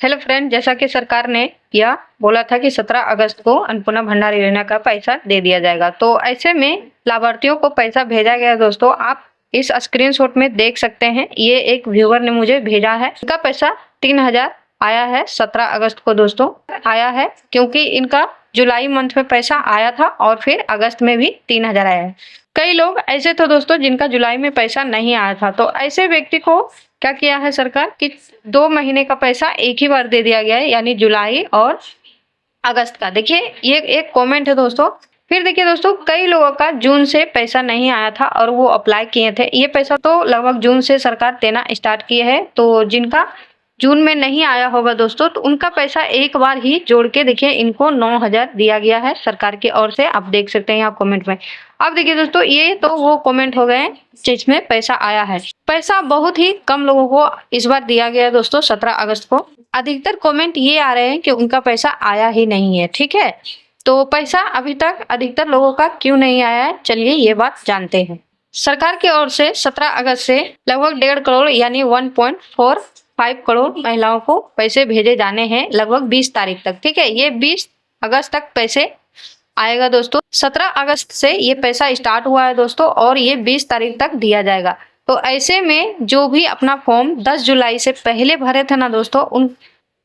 Hello friend, जैसा कि सरकार ने यह बोला था कि 17 अगस्त को अन्नपूर्णा भंडार योजना का पैसा दे दिया जाएगा, तो ऐसे में लाभार्थियों को पैसा भेजा गया। दोस्तों, आप इस स्क्रीनशॉट में देख सकते हैं, ये एक व्यूअर ने मुझे भेजा है। इनका पैसा 3000 आया है 17 अगस्त को। दोस्तों, आया है क्योंकि इनका जुलाई मंथ में पैसा आया था और फिर अगस्त में भी 3000 आया है। कई लोग ऐसे थे दोस्तों जिनका जुलाई में पैसा नहीं आया था, तो ऐसे व्यक्ति को क्या किया है सरकार कि 2 महीने का पैसा एक ही बार दे दिया गया है, यानी जुलाई और अगस्त का। देखिए, ये एक कमेंट है दोस्तों। फिर देखिए दोस्तों, कई लोगों का जून से पैसा नहीं आया था और वो अप्लाई किए थे। ये पैसा तो लगभग जून से सरकार देना स्टार्ट किए है, तो जिनका जून में नहीं आया होगा दोस्तों, तो उनका पैसा एक बार ही जोड़ के देखिए इनको 9000 दिया गया है सरकार की ओर से। आप देख सकते हैं यहाँ कमेंट में। अब देखिए दोस्तों, ये तो वो कमेंट हो गए जिसमें पैसा आया है। पैसा बहुत ही कम लोगों को इस बार दिया गया है दोस्तों 17 अगस्त को। अधिकतर कमेंट ये आ रहे हैं कि उनका पैसा आया ही नहीं है। ठीक है, तो पैसा अभी तक अधिकतर लोगों का क्यों नहीं आया है, चलिए ये बात जानते हैं। सरकार की ओर से 17 अगस्त से लगभग 1.5 करोड़ यानी 1.45 करोड़ महिलाओं को पैसे भेजे जाने हैं लगभग 20 तारीख तक। ठीक है, ये 20 अगस्त तक पैसे आएगा दोस्तों। 17 अगस्त से ये पैसा स्टार्ट हुआ है दोस्तों और ये 20 तारीख तक दिया जाएगा। तो ऐसे में जो भी अपना फॉर्म 10 जुलाई से पहले भरे थे ना दोस्तों, उन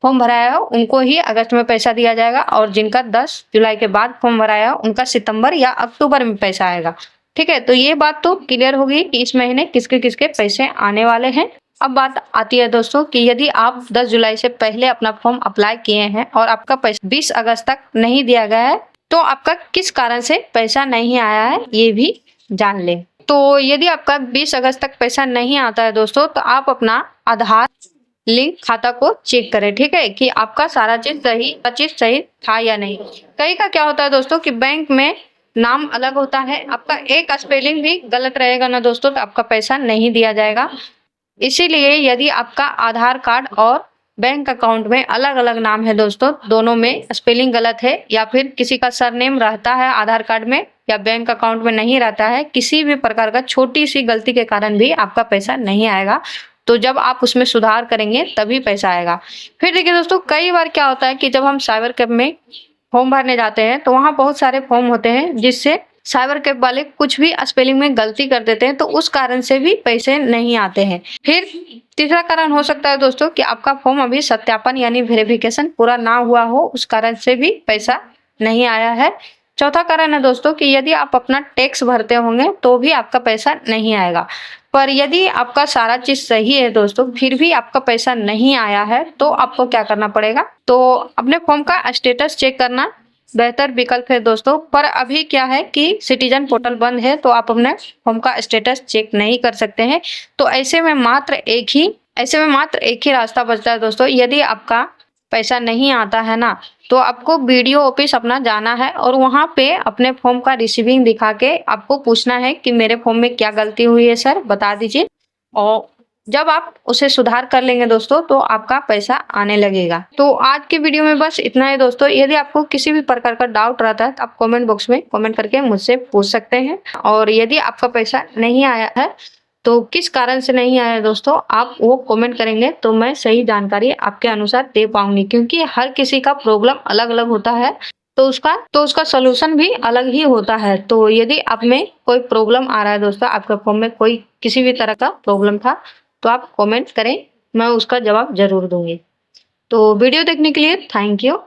फॉर्म भराया है उनको ही अगस्त में पैसा दिया जाएगा, और जिनका 10 जुलाई के बाद फॉर्म भराया है उनका सितंबर या अक्टूबर में पैसा आएगा। ठीक है, तो ये बात तो क्लियर होगी कि इस महीने किसके किसके पैसे आने वाले हैं। अब बात आती है दोस्तों कि यदि आप 10 जुलाई से पहले अपना फॉर्म अप्लाई किए हैं और आपका पैसा 20 अगस्त तक नहीं दिया गया है, तो आपका किस कारण से पैसा नहीं आया है ये भी जान लें। तो यदि आपका 20 अगस्त तक पैसा नहीं आता है दोस्तों, तो आप अपना आधार लिंक खाता को चेक करें। ठीक है, कि आपका सारा चीज सही था या नहीं। कई का क्या होता है दोस्तों कि बैंक में नाम अलग होता है, आपका एक स्पेलिंग भी गलत रहेगा ना दोस्तों, तो आपका पैसा नहीं दिया जाएगा। इसीलिए यदि आपका आधार कार्ड और बैंक अकाउंट में अलग अलग नाम है दोस्तों, दोनों में स्पेलिंग गलत है, या फिर किसी का सरनेम रहता है आधार कार्ड में या बैंक अकाउंट में नहीं रहता है, किसी भी प्रकार का छोटी सी गलती के कारण भी आपका पैसा नहीं आएगा। तो जब आप उसमें सुधार करेंगे तभी पैसा आएगा। फिर देखिए दोस्तों, कई बार क्या होता है कि जब हम साइबर कैफ में फॉर्म भरने जाते हैं तो वहाँ बहुत सारे फॉर्म होते हैं जिससे साइबर कैफ वाले कुछ भी स्पेलिंग में गलती कर देते हैं, तो उस कारण से भी पैसे नहीं आते हैं। फिर तीसरा कारण हो सकता है दोस्तों कि आपका फॉर्म अभी सत्यापन यानी वेरिफिकेशन पूरा ना हुआ हो, उस कारण से भी पैसा नहीं आया है। चौथा कारण है दोस्तों कि यदि आप अपना टैक्स भरते होंगे तो भी आपका पैसा नहीं आएगा। पर यदि आपका सारा चीज सही है दोस्तों, फिर भी आपका पैसा नहीं आया है, तो आपको क्या करना पड़ेगा, तो अपने फॉर्म का स्टेटस चेक करना बेहतर विकल्प है दोस्तों। पर अभी क्या है कि सिटीजन पोर्टल बंद है, तो आप अपने फॉर्म का स्टेटस चेक नहीं कर सकते हैं। तो ऐसे में मात्र एक ही रास्ता बचता है दोस्तों। यदि आपका पैसा नहीं आता है ना, तो आपको बीडीओ ऑफिस अपना जाना है और वहाँ पे अपने फॉर्म का रिसीविंग दिखा के आपको पूछना है कि मेरे फॉर्म में क्या गलती हुई है सर, बता दीजिए। और जब आप उसे सुधार कर लेंगे दोस्तों, तो आपका पैसा आने लगेगा। तो आज की वीडियो में बस इतना है दोस्तों। यदि आपको किसी भी प्रकार का डाउट रहता है तो आप कमेंट बॉक्स में कमेंट करके मुझसे पूछ सकते हैं। और यदि आपका पैसा नहीं आया है तो किस कारण से नहीं आया दोस्तों, आप वो कमेंट करेंगे तो मैं सही जानकारी आपके अनुसार दे पाऊंगी, क्योंकि हर किसी का प्रॉब्लम अलग अलग होता है, तो उसका सोल्यूशन भी अलग ही होता है। तो यदि आप में कोई प्रॉब्लम आ रहा है दोस्तों, आपके फॉर्म में कोई किसी भी तरह का प्रॉब्लम था, तो आप कमेंट करें, मैं उसका जवाब जरूर दूंगी। तो वीडियो देखने के लिए थैंक यू।